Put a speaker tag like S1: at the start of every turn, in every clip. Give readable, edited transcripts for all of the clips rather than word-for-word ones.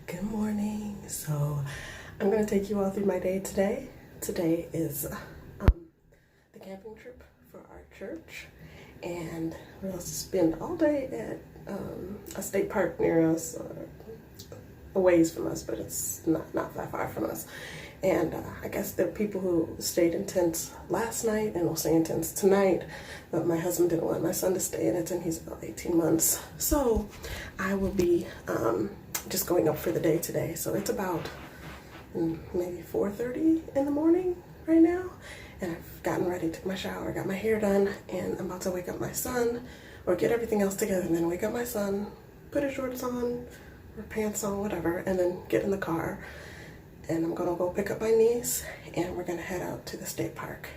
S1: Good morning. So I'm going to take you all through my day today. Today is the camping trip for our church, and we'll spend all day at a state park near us, a ways from us, but it's not that far from us. And I guess there are people who stayed in tents last night and will stay in tents tonight, but my husband didn't want my son to stay in a tent. He's about 18 months. So I will be just going up for the day today. So it's about maybe 4:30 in the morning right now, and I've gotten ready, took my shower, got my hair done, and I'm about to wake up my son, or get everything else together, and then wake up my son, put his shorts on, or pants on, whatever, and then get in the car. And I'm gonna go pick up my niece, and we're gonna head out to the state park.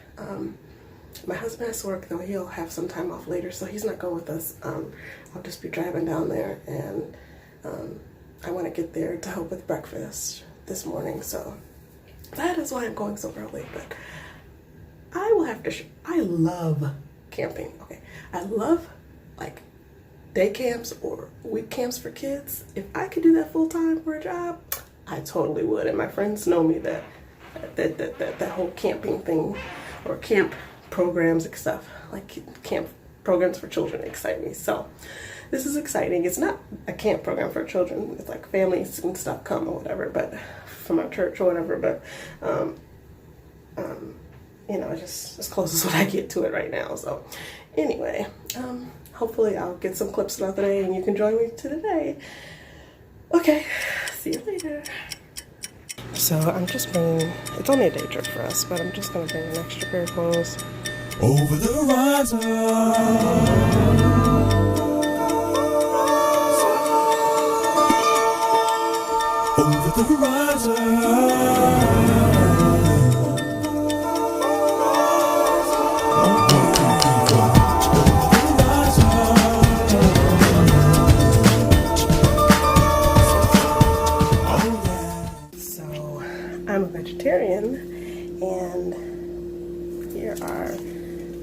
S1: My husband has to work, though. He'll have some time off later, so he's not going with us. I'll just be driving down there, and I want to get there to help with breakfast this morning. So that is why I'm going so early. But I will have to. I love camping. Okay, I love like day camps or week camps for kids. If I could do that full time for a job, I totally would. And my friends know me that whole camping thing, or camp programs and stuff, like camp programs for children, excite me. So this is exciting. It's not a camp program for children. It's like families and stuff come or whatever, but from our church or whatever. But you know, it's just as close as what I get to it right now. So anyway, hopefully I'll get some clips throughout the day, and you can join me to the day. Okay, see you later. So I'm just bringing, it's only a day trip for us, but I'm just gonna bring an extra pair of clothes.
S2: Over the horizon, over the horizon.
S1: I'm a vegetarian, and here are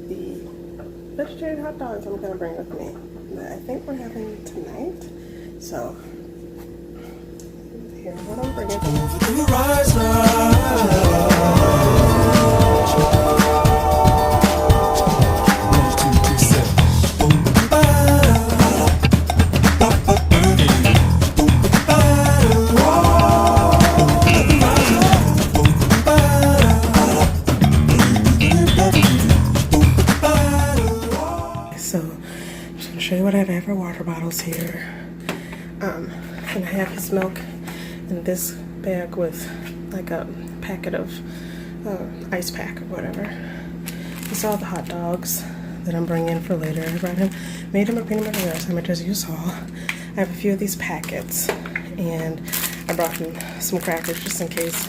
S1: the vegetarian hot dogs I'm gonna bring with me that I think we're having tonight. So here's what I'm bringing.
S2: Over the horizon.
S1: Show you what I have for water bottles here. And I have his milk in this bag with like a packet of ice pack or whatever. These are all the hot dogs that I'm bringing in for later. I brought him, made him a peanut butter and sandwich, as you saw. I have a few of these packets, and I brought him some crackers just in case.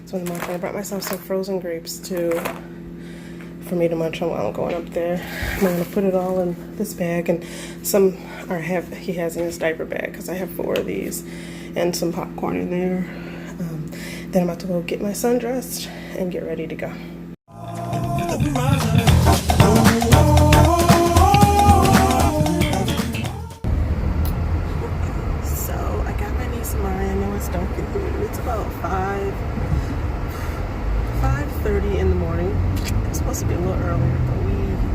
S1: So in the morning, I brought myself some frozen grapes too, for me to munch on while I'm going up there. I'm gonna put it all in this bag, and some he has in his diaper bag, because I have 4 of these, and some popcorn in there. Then I'm about to go get my son dressed and get ready to go. So I got my niece Mari. I know it's dark in here. It's about 5:30 in the morning. It's supposed to be a little earlier,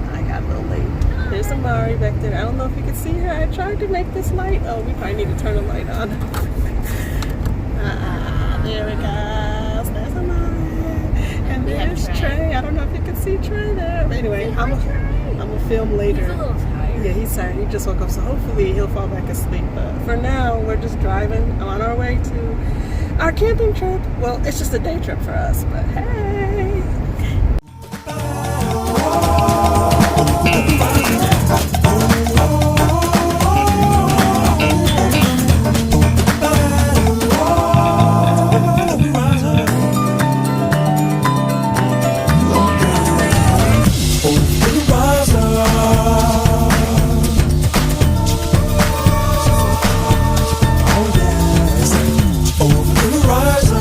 S1: but I got a little late. There's Amari back there. I don't know if you can see her. I tried to make this light. Oh, we probably need to turn the light on. There we go. There's Amari. And there's Trey. I don't know if you can see Trey there. But anyway, I'm gonna film later.
S3: He's a little tired.
S1: Yeah, he's tired. He just woke up, so hopefully he'll fall back asleep. But for now, we're just driving on our way to our camping trip. Well, it's just a day trip for us, but hey.
S2: Over the horizon.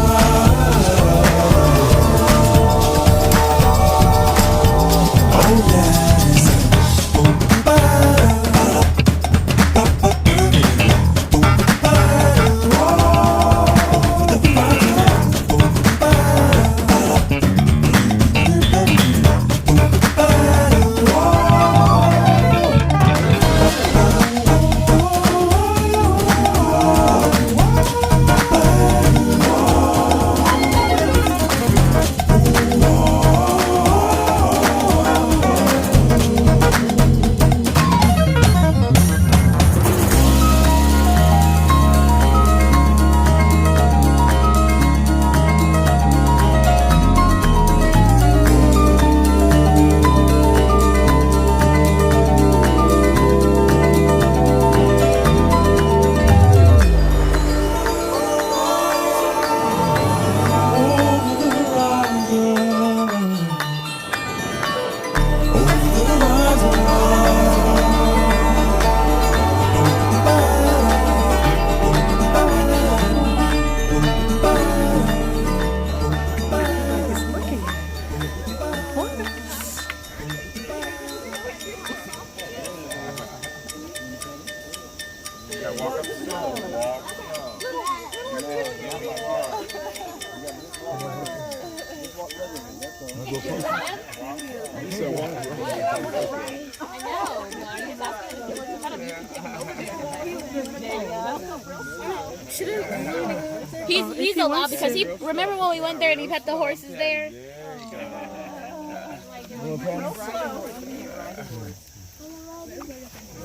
S3: He's allowed because he remember when we went there and he pet the horses there.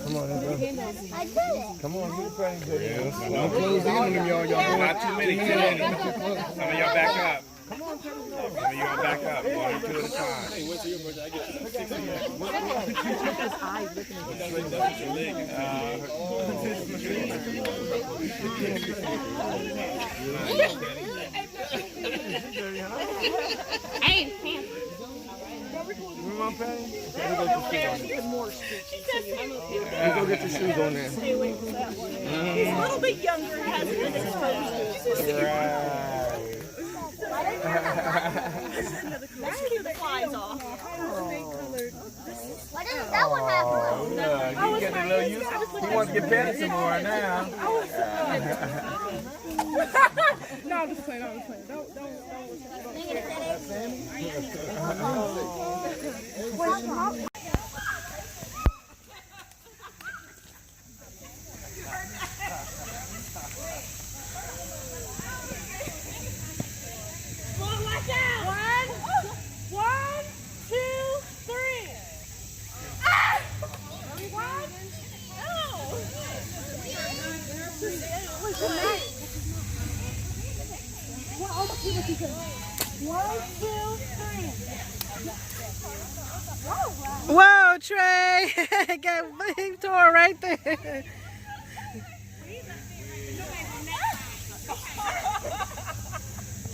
S4: Come on, come on, get a praying baby. Don't close in on them, y'all. Not too many. Some of y'all back up. Some of y'all back up. 1 or 2 at a time. Hey, what's your birthday? I get 6 of
S3: Hey,
S4: Come on, Patty. Go get your shoes on there.
S5: He's a little bit younger and hasn't been exposed. That's cute. The flies off.
S3: why doesn't that one happen?
S4: Look, he getting a little used. He wants to get petted some more now.
S5: No, I'm just playing. Don't. One, two, three. Ah! One. No. One, two, three.
S1: Whoa, Trey! Got a big tour right there.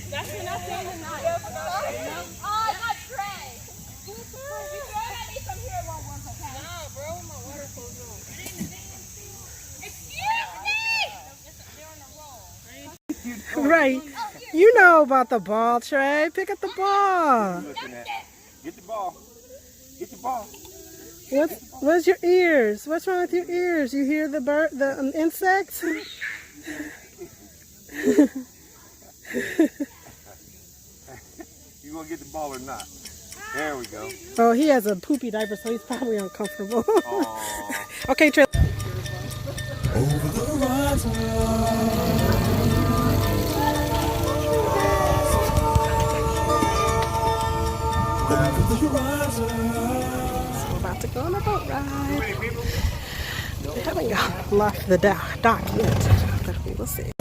S5: That's enough saying tonight.
S3: Oh, I got Trey. You throw it at me from here, it won't work, okay?
S5: No, bro, my water flows on.
S3: Excuse me.
S1: Right. You know about the ball, Trey. Pick up the ball.
S4: Get the ball. Get the ball.
S1: What's your ears? What's wrong with your ears? You hear the insects?
S4: You gonna get the ball or not? There we go.
S1: Oh, he has a poopy diaper, so he's probably uncomfortable.
S4: Aww.
S1: Okay, Trey.
S2: Over the horizon. Over the horizon.
S1: We're about to go on a boat ride. We haven't left the dock yet, but we will see.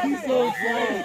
S5: He's so excited.